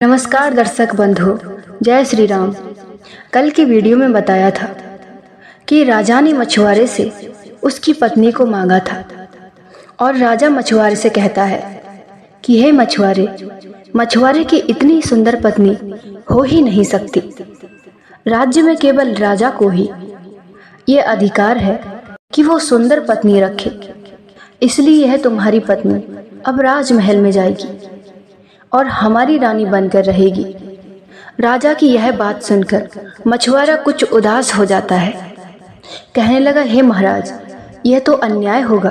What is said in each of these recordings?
नमस्कार दर्शक बंधु, जय श्री राम। कल की वीडियो में बताया था कि राजा ने मछुआरे से उसकी पत्नी को मांगा था और राजा मछुआरे से कहता है कि हे मछुआरे, मछुआरे की इतनी सुंदर पत्नी हो ही नहीं सकती। राज्य में केवल राजा को ही ये अधिकार है कि वो सुंदर पत्नी रखे, इसलिए यह तुम्हारी पत्नी अब राजमहल में जाएगी और हमारी रानी बनकर रहेगी। राजा की यह बात सुनकर मछुआरा कुछ उदास हो जाता है। कहने लगा, हे महाराज, यह तो अन्याय होगा।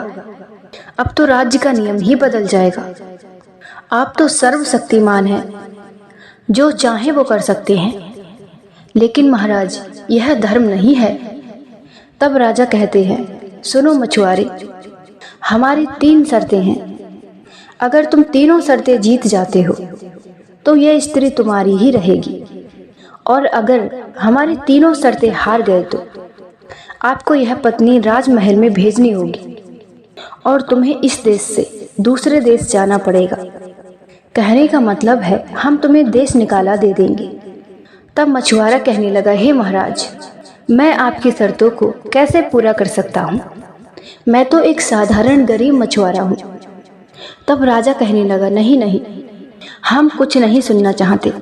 अब तो राज्य का नियम ही बदल जाएगा। आप तो सर्वशक्तिमान हैं, जो चाहे वो कर सकते हैं। लेकिन महाराज, यह धर्म नहीं है। तब राजा कहते हैं, सुनो मछुआरे, हमारी 3 शर्तें हैं। अगर तुम तीनों शर्तें जीत जाते हो तो यह स्त्री तुम्हारी ही रहेगी, और अगर हमारी तीनों शर्तें हार गए तो आपको यह पत्नी राजमहल में भेजनी होगी और तुम्हें इस देश से दूसरे देश जाना पड़ेगा। कहने का मतलब है, हम तुम्हें देश निकाला दे देंगे। तब मछुआरा कहने लगा, हे महाराज, मैं आपकी शर्तों को कैसे पूरा कर सकता हूँ? मैं तो एक साधारण गरीब मछुआरा हूँ। तब राजा कहने लगा, नहीं नहीं, हम कुछ नहीं सुनना चाहते।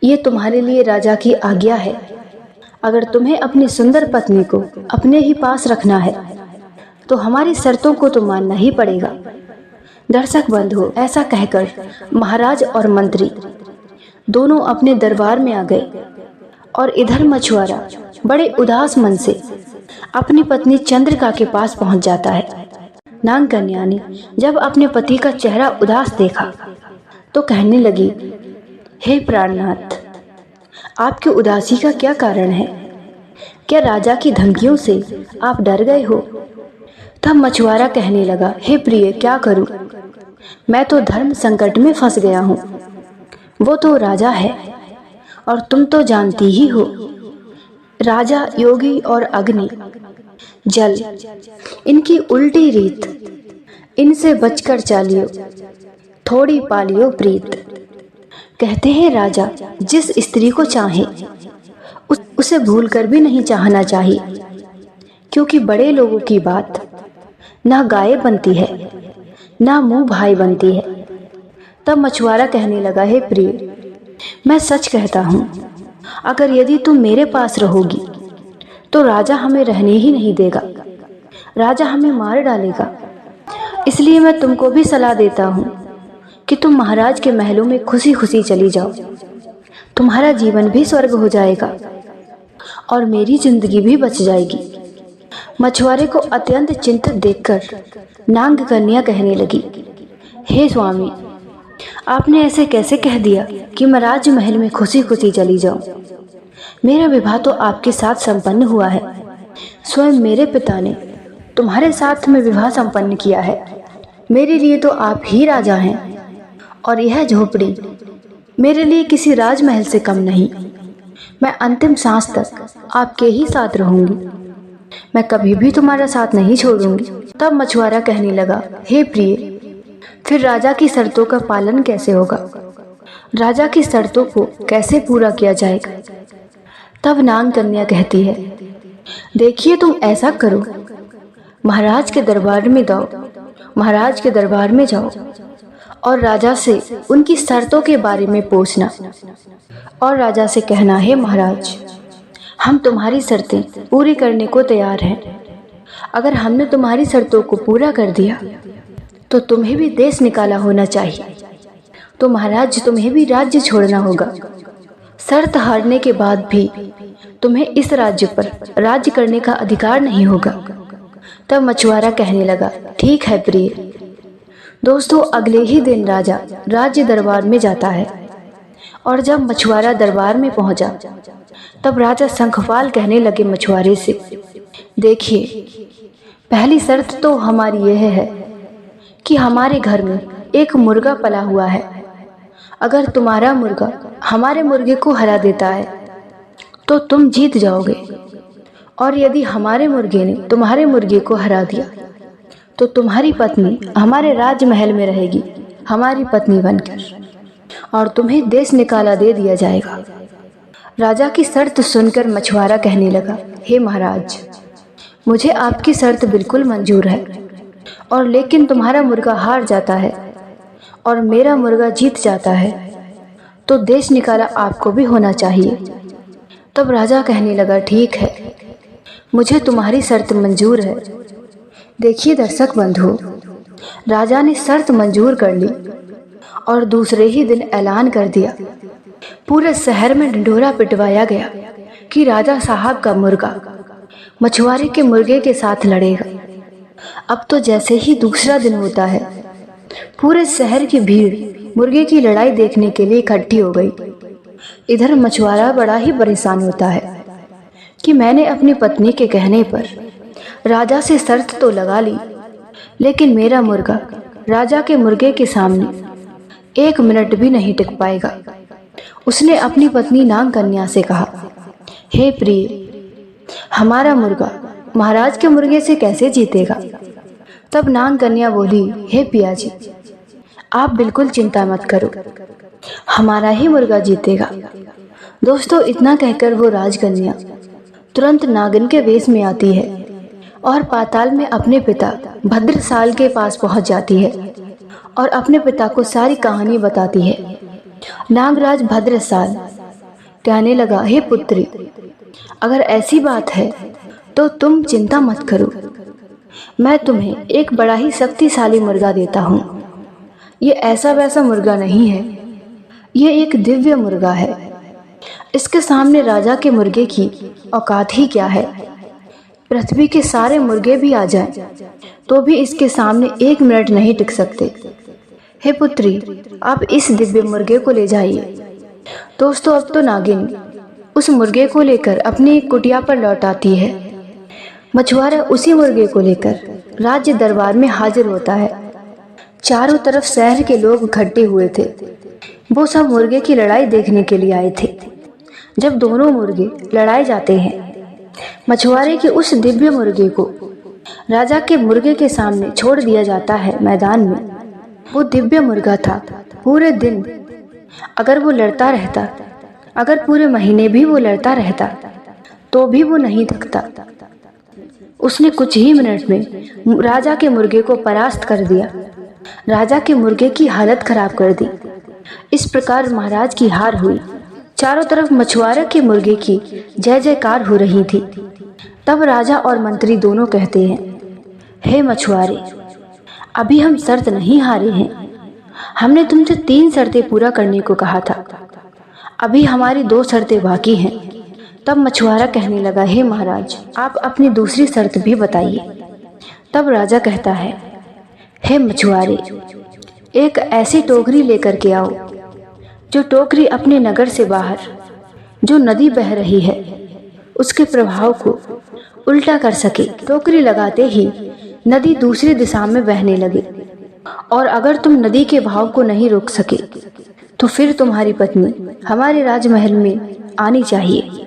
ये तुम्हारे लिए राजा की आज्ञा है। अगर तुम्हें अपनी सुंदर पत्नी को अपने ही पास रखना है तो हमारी शर्तों को तो मानना ही पड़ेगा। दर्शक बंधु, ऐसा कहकर महाराज और मंत्री दोनों अपने दरबार में आ गए और इधर मछुआरा बड़े उदास मन से अपनी पत्नी चंद्रिका के पास पहुंच जाता है। नाग कन्या ने जब अपने पति का चेहरा उदास देखा तो कहने लगी, हे प्राणनाथ, आपकी उदासी का क्या कारण है? क्या राजा की धमकियों से आप डर गए हो? तब मछुआरा कहने लगा, हे प्रिय, क्या करूं? मैं तो धर्म संकट में फंस गया हूं। वो तो राजा है और तुम तो जानती ही हो, राजा, योगी और अग्नि, जल, इनकी उल्टी रीत, इनसे बचकर चालियो, थोड़ी पालियो प्रीत। कहते हैं राजा जिस स्त्री को चाहे उसे भूलकर भी नहीं चाहना चाहिए, क्योंकि बड़े लोगों की बात ना गाय बनती है, ना मुंह भाई बनती है। तब मछुआरा कहने लगा, हे प्रिय, मैं सच कहता हूँ, अगर यदि तुम मेरे पास रहोगी तो राजा हमें रहने ही नहीं देगा, राजा हमें मार डालेगा। इसलिए मैं तुमको भी सलाह देता हूँ कि तुम महाराज के महलों में खुशी खुशी चली जाओ। तुम्हारा जीवन भी स्वर्ग हो जाएगा और मेरी जिंदगी भी बच जाएगी। मछुआरे को अत्यंत चिंतित देखकर नाग कन्या कहने लगी, हे स्वामी, आपने ऐसे कैसे कह दिया कि मैं राजमहल में खुशी खुशी चली जाऊं? मेरा विवाह तो आपके साथ संपन्न हुआ है। स्वयं मेरे पिता ने तुम्हारे साथ में विवाह संपन्न किया है। मेरे लिए तो आप ही राजा हैं और यह झोपड़ी मेरे लिए किसी राजमहल से कम नहीं। मैं अंतिम सांस तक आपके ही साथ रहूंगी। मैं कभी भी तुम्हारा साथ नहीं छोड़ूंगी। तब मछुआरा कहने लगा, हे प्रिय, फिर राजा की शर्तों का पालन कैसे होगा? राजा की शर्तों को कैसे पूरा किया जाएगा? तब नाग कन्या कहती है, देखिए, तुम ऐसा करो, महाराज के दरबार में जाओ, महाराज के दरबार में जाओ और राजा से उनकी शर्तों के बारे में पूछना और राजा से कहना, हे महाराज, हम तुम्हारी शर्तें पूरी करने को तैयार हैं। अगर हमने तुम्हारी शर्तों को पूरा कर दिया तो तुम्हें भी देश निकाला होना चाहिए, तो महाराज तुम्हें भी राज्य छोड़ना होगा। शर्त हारने के बाद भी तुम्हें इस राज्य पर राज्य करने का अधिकार नहीं होगा। तब मछुआरा कहने लगा, ठीक है प्रिय। दोस्तों, अगले ही दिन राजा राज्य दरबार में जाता है और जब मछुआरा दरबार में पहुंचा तब राजा शंखपाल कहने लगे मछुआरे से, देखिए, पहली शर्त तो हमारी यह है कि हमारे घर में एक मुर्गा पला हुआ है। अगर तुम्हारा मुर्गा हमारे मुर्गे को हरा देता है तो तुम जीत जाओगे, और यदि हमारे मुर्गे ने तुम्हारे मुर्गे को हरा दिया तो तुम्हारी पत्नी हमारे राजमहल में रहेगी, हमारी पत्नी बनकर। और तुम्हें देश निकाला दे दिया जाएगा। राजा की शर्त सुनकर मछुआरा कहने लगा, हे महाराज, मुझे आपकी शर्त बिल्कुल मंजूर है, और लेकिन तुम्हारा मुर्गा हार जाता है और मेरा मुर्गा जीत जाता है तो देश निकाला आपको भी होना चाहिए। तब राजा कहने लगा, ठीक है, मुझे तुम्हारी शर्त मंजूर है। देखिए दर्शक बंधु, राजा ने शर्त मंजूर कर ली और दूसरे ही दिन ऐलान कर दिया। पूरे शहर में ढिंढोरा पिटवाया गया कि राजा साहब का मुर्गा मछुआरे के मुर्गे के साथ लड़ेगा। अब तो जैसे ही दूसरा दिन होता है, पूरे शहर की भीड़ मुर्गे की लड़ाई देखने के लिए इकट्ठी हो गई। इधर मछुआरा बड़ा ही परेशान होता है कि मैंने अपनी पत्नी के कहने पर राजा से शर्त तो लगा ली, लेकिन मेरा मुर्गा राजा के मुर्गे के सामने 1 मिनट भी नहीं टिक पाएगा। उसने अपनी पत्नी नागकन्या से कहा, हे प्रिय, हमारा मुर्गा महाराज के मुर्गे से कैसे जीतेगा? तब नागकन्या बोली, हे पिया जी, आप बिल्कुल चिंता मत करो, हमारा ही मुर्गा जीतेगा। दोस्तों, इतना कहकर वो राजकन्या तुरंत नागिन के वेश में आती है और पाताल में अपने पिता भद्रसाल के पास पहुंच जाती है और अपने पिता को सारी कहानी बताती है। नागराज भद्रसाल कहने लगा, हे पुत्री, अगर ऐसी बात है तो तुम चिंता मत करो, मैं तुम्हें एक बड़ा ही शक्तिशाली मुर्गा देता हूँ। ये ऐसा वैसा मुर्गा नहीं है, ये एक दिव्य मुर्गा है। इसके सामने राजा के मुर्गे की औकात ही क्या है। पृथ्वी के सारे मुर्गे भी आ जाएं तो भी इसके सामने 1 मिनट नहीं टिक सकते। हे पुत्री, आप इस दिव्य मुर्गे को ले जाइए। दोस्तों, अब तो नागिन उस मुर्गे को लेकर अपनी कुटिया पर लौट आती है। मछुआरा उसी मुर्गे को लेकर राज्य दरबार में हाजिर होता है। चारों तरफ शहर के लोग इकट्ठे हुए थे। वो सब मुर्गे की लड़ाई देखने के लिए आए थे। जब दोनों मुर्गे लड़ाए जाते हैं, मछुआरे के उस दिव्य मुर्गे को राजा के मुर्गे के सामने छोड़ दिया जाता है मैदान में। वो दिव्य मुर्गा था। पूरे दिन अगर वो लड़ता रहता, अगर पूरे महीने भी वो लड़ता रहता, तो भी वो नहीं थकता। उसने कुछ ही मिनट में राजा के मुर्गे को परास्त कर दिया। राजा के मुर्गे की हालत खराब कर दी। इस प्रकार महाराज की हार हुई। चारों तरफ मछुआरे के मुर्गे की जय जयकार हो रही थी। तब राजा और मंत्री दोनों कहते हैं, हे मछुआरे, अभी हम शर्त नहीं हारे हैं। हमने तुमसे 3 शर्तें पूरा करने को कहा था, अभी हमारी 2 शर्तें बाकी हैं। तब मछुआरा कहने लगा, हे महाराज, आप अपनी दूसरी शर्त भी बताइए। तब राजा कहता है, हे मछुआरे, एक ऐसी टोकरी लेकर के आओ जो टोकरी अपने नगर से बाहर जो नदी बह रही है उसके प्रभाव को उल्टा कर सके। टोकरी लगाते ही नदी दूसरी दिशा में बहने लगे, और अगर तुम नदी के बहाव को नहीं रोक सके तो फिर तुम्हारी पत्नी हमारे राजमहल में आनी चाहिए।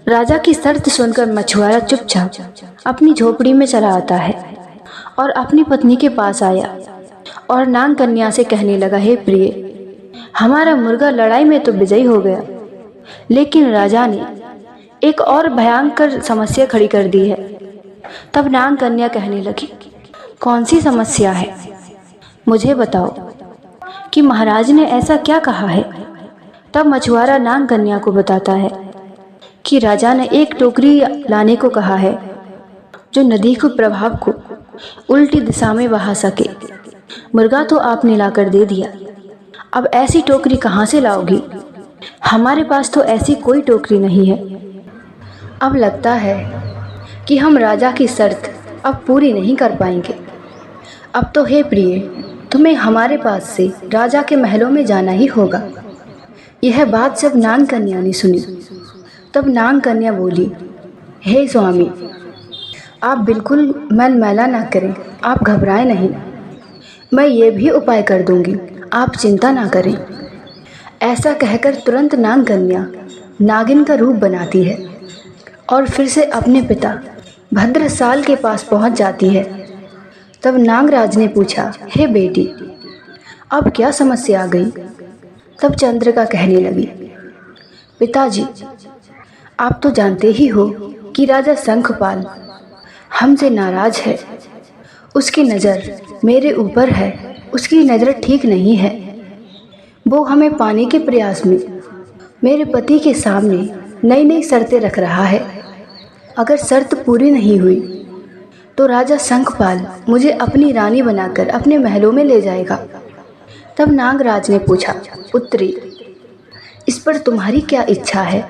राजा की शर्त सुनकर मछुआरा चुपचाप अपनी झोपड़ी में चला आता है और अपनी पत्नी के पास आया और नागकन्या से कहने लगा, हे प्रिय, हमारा मुर्गा लड़ाई में तो विजयी हो गया, लेकिन राजा ने एक और भयंकर समस्या खड़ी कर दी है। तब नागकन्या कहने लगी, कौन सी समस्या है, मुझे बताओ कि महाराज ने ऐसा क्या कहा है। तब मछुआरा नागकन्या को बताता है कि राजा ने एक टोकरी लाने को कहा है जो नदी के प्रभाव को उल्टी दिशा में बहा सके। मुर्गा तो आपने लाकर दे दिया, अब ऐसी टोकरी कहाँ से लाओगी? हमारे पास तो ऐसी कोई टोकरी नहीं है। अब लगता है कि हम राजा की शर्त अब पूरी नहीं कर पाएंगे। अब तो हे प्रिय, तुम्हें हमारे पास से राजा के महलों में जाना ही होगा। यह बात जब नागकन्या ने सुनी, तब नागकन्या बोली, हे स्वामी, आप बिल्कुल मन मैला ना करें, आप घबराएं नहीं, मैं ये भी उपाय कर दूंगी, आप चिंता ना करें। ऐसा कहकर तुरंत नागकन्या नागिन का रूप बनाती है और फिर से अपने पिता भद्रसाल के पास पहुंच जाती है। तब नागराज ने पूछा, हे बेटी, अब क्या समस्या आ गई? तब चंद्रिका कहने लगी, पिताजी, आप तो जानते ही हो कि राजा शंखपाल हमसे नाराज है। उसकी नज़र मेरे ऊपर है, उसकी नज़र ठीक नहीं है। वो हमें पाने के प्रयास में मेरे पति के सामने नई नई शर्तें रख रहा है। अगर शर्त पूरी नहीं हुई तो राजा शंखपाल मुझे अपनी रानी बनाकर अपने महलों में ले जाएगा। तब नागराज ने पूछा, पुत्री, इस पर तुम्हारी क्या इच्छा है?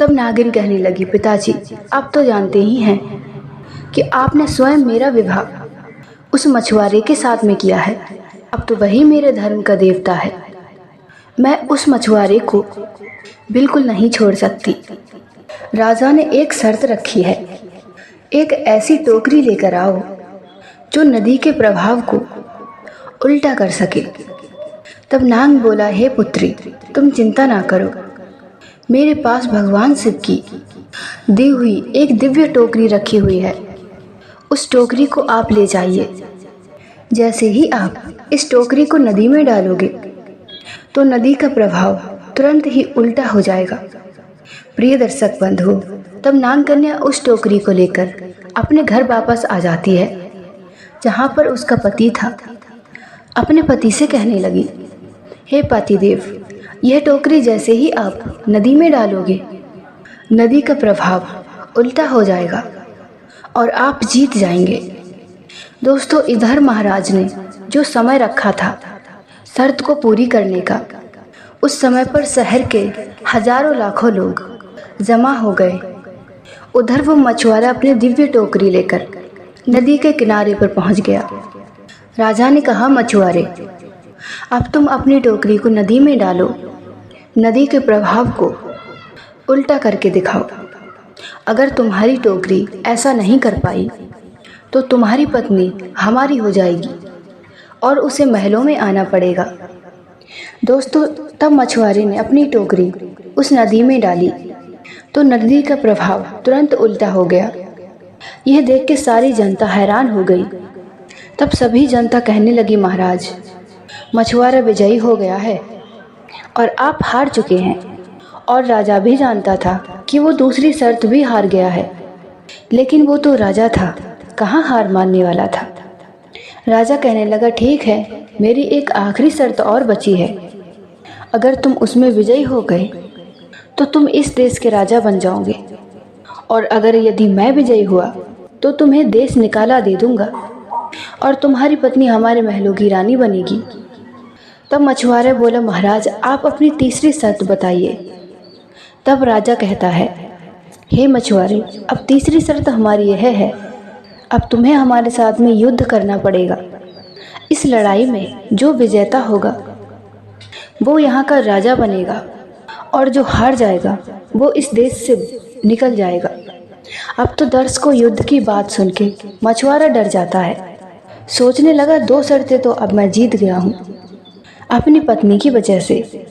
तब नागिन कहने लगी, पिताजी, आप तो जानते ही हैं कि आपने स्वयं मेरा विवाह उस मछुआरे के साथ में किया है। अब तो वही मेरे धर्म का देवता है। मैं उस मछुआरे को बिल्कुल नहीं छोड़ सकती। राजा ने एक शर्त रखी है, एक ऐसी टोकरी लेकर आओ जो नदी के प्रभाव को उल्टा कर सके। तब नाग बोला, हे पुत्री, तुम चिंता ना करो। मेरे पास भगवान शिव की दी हुई एक दिव्य टोकरी रखी हुई है। उस टोकरी को आप ले जाइए। जैसे ही आप इस टोकरी को नदी में डालोगे तो नदी का प्रभाव तुरंत ही उल्टा हो जाएगा। प्रिय दर्शक बंधु, तब नाग कन्या उस टोकरी को लेकर अपने घर वापस आ जाती है जहाँ पर उसका पति था। अपने पति से कहने लगी, हे पतिदेव, यह टोकरी जैसे ही आप नदी में डालोगे नदी का प्रभाव उल्टा हो जाएगा और आप जीत जाएंगे। दोस्तों, इधर महाराज ने जो समय रखा था शर्त को पूरी करने का, उस समय पर शहर के हजारों लाखों लोग जमा हो गए। उधर वो मछुआरा अपनी दिव्य टोकरी लेकर नदी के किनारे पर पहुंच गया। राजा ने कहा, मछुआरे, अब तुम अपनी टोकरी को नदी में डालो, नदी के प्रभाव को उल्टा करके दिखाओ। अगर तुम्हारी टोकरी ऐसा नहीं कर पाई तो तुम्हारी पत्नी हमारी हो जाएगी और उसे महलों में आना पड़ेगा। दोस्तों, तब मछुआरे ने अपनी टोकरी उस नदी में डाली तो नदी का प्रभाव तुरंत उल्टा हो गया। यह देख के सारी जनता हैरान हो गई। तब सभी जनता कहने लगी, महाराज, मछुआरा विजयी हो गया है और आप हार चुके हैं। और राजा भी जानता था कि वो दूसरी शर्त भी हार गया है, लेकिन वो तो राजा था, कहाँ हार मानने वाला था। राजा कहने लगा, ठीक है, मेरी एक आखिरी शर्त और बची है। अगर तुम उसमें विजयी हो गए तो तुम इस देश के राजा बन जाओगे, और अगर यदि मैं विजयी हुआ तो तुम्हें देश निकाला दे दूंगा और तुम्हारी पत्नी हमारे महलों की रानी बनेगी। तब मछुआरा बोला, महाराज, आप अपनी तीसरी शर्त बताइए। तब राजा कहता है, हे मछुआरे, अब तीसरी शर्त हमारी यह है, अब तुम्हें हमारे साथ में युद्ध करना पड़ेगा। इस लड़ाई में जो विजेता होगा वो यहाँ का राजा बनेगा और जो हार जाएगा वो इस देश से निकल जाएगा। अब तो दर्शकों, युद्ध की बात सुन के मछुआरा डर जाता है। सोचने लगा, दो शर्तें तो अब मैं जीत गया हूँ अपनी पत्नी की वजह से,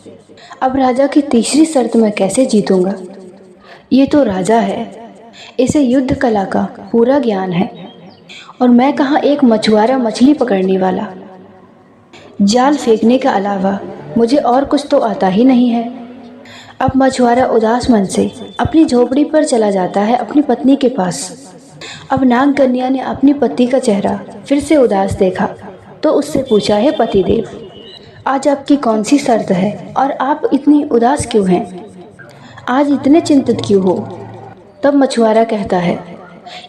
अब राजा की तीसरी शर्त मैं कैसे जीतूंगा? ये तो राजा है, इसे युद्ध कला का पूरा ज्ञान है, और मैं कहाँ एक मछुआरा मछली पकड़ने वाला। जाल फेंकने के अलावा मुझे और कुछ तो आता ही नहीं है। अब मछुआरा उदास मन से अपनी झोपड़ी पर चला जाता है अपनी पत्नी के पास। अब नाग कन्या ने अपनी पति का चेहरा फिर से उदास देखा तो उससे पूछा, है पतिदेव, आज आपकी कौन सी शर्त है और आप इतनी उदास क्यों हैं? आज इतने चिंतित क्यों हो? तब मछुआरा कहता है,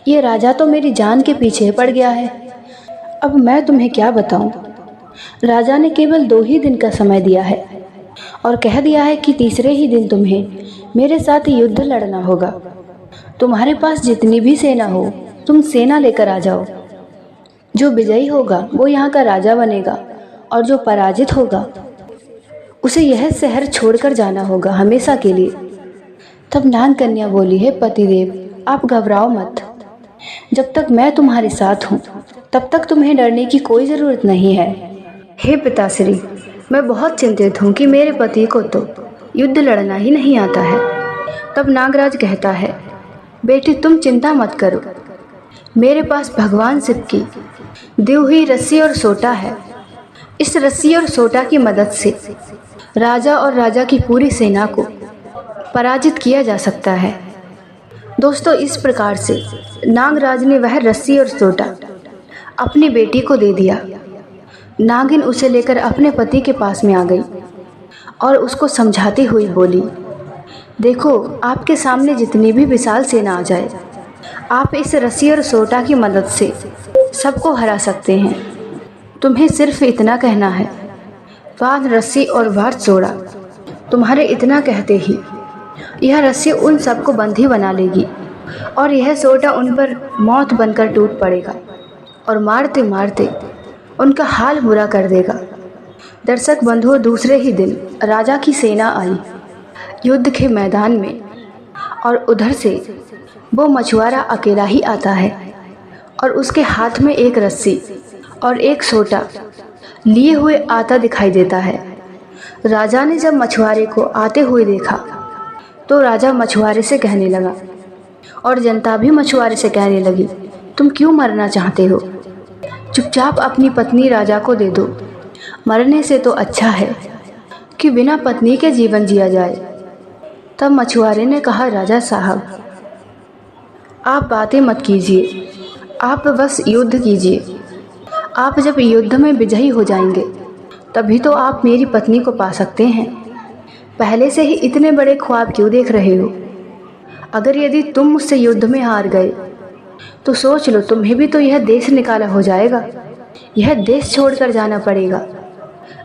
ये राजा तो मेरी जान के पीछे पड़ गया है। अब मैं तुम्हें क्या बताऊं? राजा ने केवल 2 ही दिन का समय दिया है और कह दिया है कि तीसरे ही दिन तुम्हें मेरे साथ युद्ध लड़ना होगा। तुम्हारे पास जितनी भी सेना हो तुम सेना लेकर आ जाओ। जो विजयी होगा वो यहाँ का राजा बनेगा और जो पराजित होगा उसे यह शहर छोड़कर जाना होगा हमेशा के लिए। तब नाग कन्या बोली, है पतिदेव, आप घबराओ मत। जब तक मैं तुम्हारे साथ हूँ तब तक तुम्हें डरने की कोई ज़रूरत नहीं है। हे पिताश्री, मैं बहुत चिंतित हूँ कि मेरे पति को तो युद्ध लड़ना ही नहीं आता है। तब नागराज कहता है, बेटी, तुम चिंता मत करो, मेरे पास भगवान शिव की दी हुई रस्सी और सोटा है। इस रस्सी और सोटा की मदद से राजा और राजा की पूरी सेना को पराजित किया जा सकता है। दोस्तों, इस प्रकार से नागराज ने वह रस्सी और सोटा अपनी बेटी को दे दिया। नागिन उसे लेकर अपने पति के पास में आ गई और उसको समझाती हुई बोली, देखो, आपके सामने जितनी भी विशाल सेना आ जाए, आप इस रस्सी और सोटा की मदद से सबको हरा सकते हैं। तुम्हें सिर्फ इतना कहना है, बांध रस्सी और वार सोटा। तुम्हारे इतना कहते ही यह रस्सी उन सबको बंधी बना लेगी और यह सोटा उन पर मौत बनकर टूट पड़ेगा और मारते मारते उनका हाल बुरा कर देगा। दर्शक बंधुओं, दूसरे ही दिन राजा की सेना आई युद्ध के मैदान में, और उधर से वो मछुआरा अकेला ही आता है और उसके हाथ में एक रस्सी और एक सोटा लिए हुए आता दिखाई देता है। राजा ने जब मछुआरे को आते हुए देखा तो राजा मछुआरे से कहने लगा और जनता भी मछुआरे से कहने लगी, तुम क्यों मरना चाहते हो? चुपचाप अपनी पत्नी राजा को दे दो। मरने से तो अच्छा है कि बिना पत्नी के जीवन जिया जाए। तब मछुआरे ने कहा, राजा साहब, आप बातें मत कीजिए, आप बस युद्ध कीजिए। आप जब युद्ध में विजयी हो जाएंगे तभी तो आप मेरी पत्नी को पा सकते हैं। पहले से ही इतने बड़े ख्वाब क्यों देख रहे हो? अगर यदि तुम मुझसे युद्ध में हार गए तो सोच लो, तुम्हें भी तो यह देश निकाला हो जाएगा, यह देश छोड़कर जाना पड़ेगा।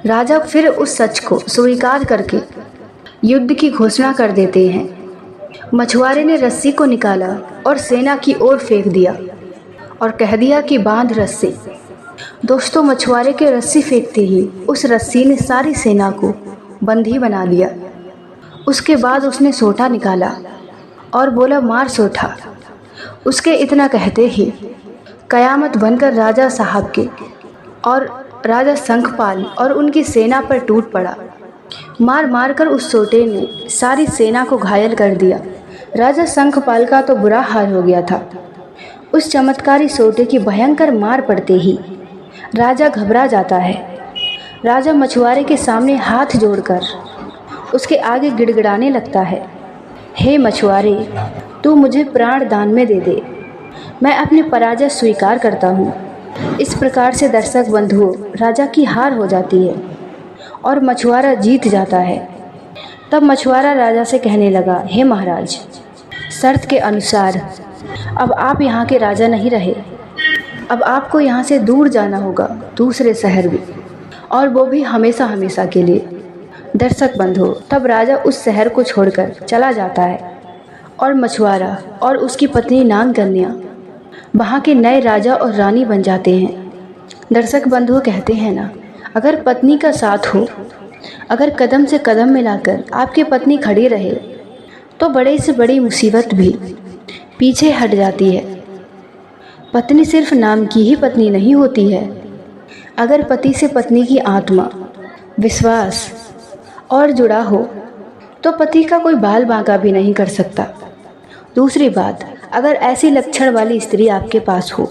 राजा फिर उस सच को स्वीकार करके युद्ध की घोषणा कर देते हैं। मछुआरे ने रस्सी को निकाला और सेना की ओर फेंक दिया और कह दिया कि बांध रस्सी। दोस्तों, मछुआरे के रस्सी फेंकते ही उस रस्सी ने सारी सेना को बंधी बना दिया। उसके बाद उसने सोटा निकाला और बोला, मार सोटा। उसके इतना कहते ही कयामत बनकर राजा साहब के और राजा शंखपाल और उनकी सेना पर टूट पड़ा। मार मार कर उस सोटे ने सारी सेना को घायल कर दिया। राजा शंखपाल का तो बुरा हाल हो गया था। उस चमत्कारी सोटे की भयंकर मार पड़ते ही राजा घबरा जाता है। राजा मछुआरे के सामने हाथ जोड़कर उसके आगे गिड़गिड़ाने लगता है, हे मछुआरे, तू मुझे प्राण दान में दे दे, मैं अपनी पराजय स्वीकार करता हूँ। इस प्रकार से दर्शक बंधुओं, राजा की हार हो जाती है और मछुआरा जीत जाता है। तब मछुआरा राजा से कहने लगा, हे महाराज, शर्त के अनुसार अब आप यहाँ के राजा नहीं रहे। अब आपको यहाँ से दूर जाना होगा, दूसरे शहर में, और वो भी हमेशा हमेशा के लिए। दर्शक बंधुओं, तब राजा उस शहर को छोड़कर चला जाता है और मछुआरा और उसकी पत्नी नागकन्या वहाँ के नए राजा और रानी बन जाते हैं। दर्शक बंधुओं, कहते हैं ना, अगर पत्नी का साथ हो, अगर कदम से कदम मिलाकर आपकी पत्नी खड़ी रहे तो बड़े से बड़ी मुसीबत भी पीछे हट जाती है। पत्नी सिर्फ नाम की ही पत्नी नहीं होती है। अगर पति से पत्नी की आत्मा, विश्वास और जुड़ा हो तो पति का कोई बाल बांका भी नहीं कर सकता। दूसरी बात, अगर ऐसी लक्षण वाली स्त्री आपके पास हो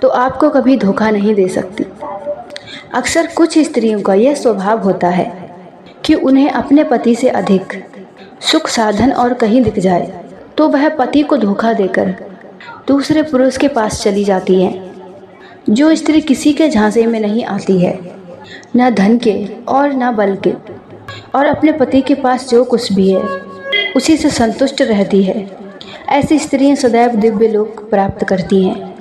तो आपको कभी धोखा नहीं दे सकती। अक्सर कुछ स्त्रियों का यह स्वभाव होता है कि उन्हें अपने पति से अधिक सुख साधन और कहीं दिख जाए तो वह पति को धोखा देकर दूसरे पुरुष के पास चली जाती है। जो स्त्री किसी के झांसे में नहीं आती है, न धन के और न बल के, और अपने पति के पास जो कुछ भी है उसी से संतुष्ट रहती है, ऐसी स्त्रियां सदैव दिव्य लोक प्राप्त करती हैं।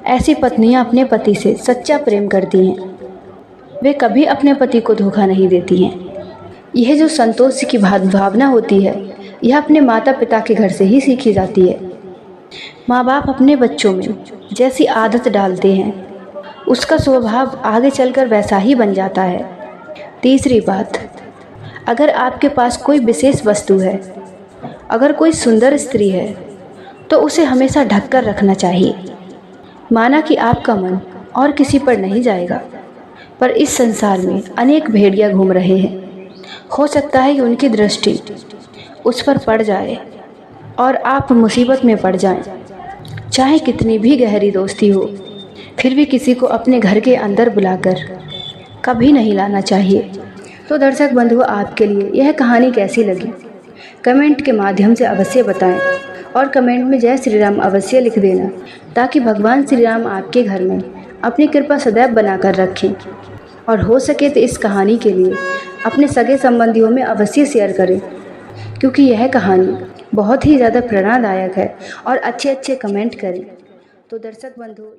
ऐसी पत्नियां अपने पति से सच्चा प्रेम करती हैं। वे कभी अपने पति को धोखा नहीं देती हैं। यह जो संतोष की भावना होती है, यह अपने माता पिता के घर से ही सीखी जाती है। माँ बाप अपने बच्चों में जैसी आदत डालते हैं, उसका स्वभाव आगे चलकर वैसा ही बन जाता है। तीसरी बात, अगर आपके पास कोई विशेष वस्तु है, अगर कोई सुंदर स्त्री है, तो उसे हमेशा ढककर रखना चाहिए। माना कि आपका मन और किसी पर नहीं जाएगा, पर इस संसार में अनेक भेड़िया घूम रहे हैं। हो सकता है कि उनकी दृष्टि उस पर पड़ जाए और आप मुसीबत में पड़ जाएं। चाहे कितनी भी गहरी दोस्ती हो, फिर भी किसी को अपने घर के अंदर बुलाकर कभी नहीं लाना चाहिए। तो दर्शक बंधुओं, आपके लिए यह कहानी कैसी लगी कमेंट के माध्यम से अवश्य बताएं और कमेंट में जय श्री राम अवश्य लिख देना, ताकि भगवान श्री राम आपके घर में अपनी कृपा सदैव बनाकर रखें। और हो सके तो इस कहानी के लिए अपने सगे संबंधियों में अवश्य शेयर करें, क्योंकि यह कहानी बहुत ही ज़्यादा प्रेरणादायक है। और अच्छे अच्छे कमेंट करें। तो दर्शक बंधु